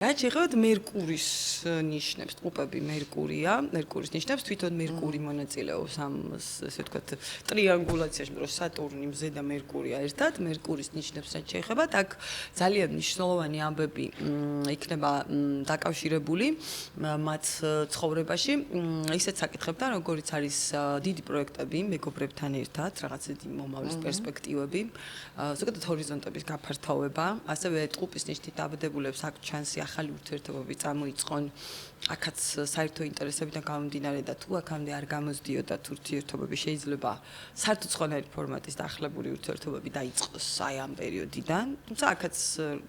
რაც შეეხება მერკურის ნიშნებს, ტყუპები მერკურია, მერკურის ნიშნებს თვითონ მერკური მონაწილეობს ამ ესე ვთქვათ ტრიანგულაციაში, რომ სატურნი, მზე და მერკურია ერთად, მერკურის ნიშნებს რაც შეეხება, აქ ძალიან მნიშვნელოვანი ამბები იქნება დაკავშირებული მათ ცხოვრებაში, ისეთ საკითხებთან, როგორიც არის დიდი პროექტები მეგობრებთან ერთად, რაღაც დიდი მომავლის პერსპექტივები, ზოგადად ჰორიზონტების გაფართოვება, ასევე ტყუპის ნიშნით დაბადებულებს აქ ჩანსი ახალი ურთიერთობები წარმოიწყონ აქაც საერთო ინტერესებიდან გამომდინარე და თუ აქამდე არ გამოსდიოდათ ურთიერთობები შეიძლება საერთო ფორმატის დაახლებული ურთიერთობები დაიწყოს აი ამ პერიოდიდან თუმცა აქაც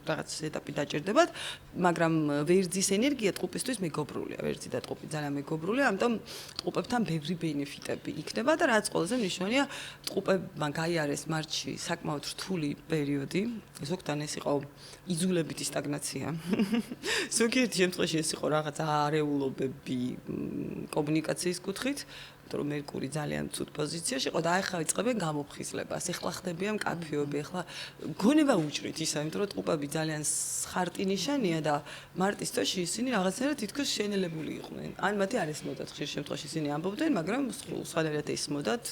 რაღაც ეტაპი დაჭირდებათ მაგრამ ვერძის ენერგია ტყუპისთვის მეგობრულია ვერძი და ტყუპი ძალიან მეგობრულია ამიტომ ტყუპებთან ბევრი ბენეფიტები იქნება და რაც ყველაზე მნიშვნელოვანია ტყუპებმა გაიარეს მარტში საკმაოდ რთული პერიოდი ზოგადად ეს იყო იზოლებითი სტაგნაცია ზოგიერთ შემთხვევაში ეს იყო რაღაც არეულობები კომუნიკაციის კუთხით, რომ მერკური ძალიან ცუდ პოზიციაში იყო და ახლა იწყებენ გამოფხიზლებას. ეხლა ხდებიან კაფეები, ეხლა გონება უჭრით ისა, იმიტომ რომ ტყუპები ძალიან ხარტი ნიშანია და მარტის წოში ისინი რაღაცნაირად თითქოს შენელებული იყვნენ. ან მათი არ ესმოდათ ხშირ შემთხვევაში ისინი ამბობდნენ, მაგრამ სხვანაირად ესმოდათ,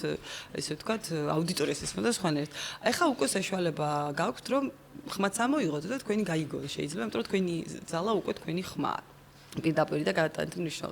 ესე ვთქვათ, აუდიტორიას ესმოდათ სხვანაირად. ახლა უკვე საშუალება გაქვთ, რომ ხმაც ამოიღოთ და თქვენი გაიგო შეიძლება, იმიტომ რომ თქვენი ძალა უკვე თქვენი ხმაა. პირდაპირ და გადატანით მნიშვნელობა.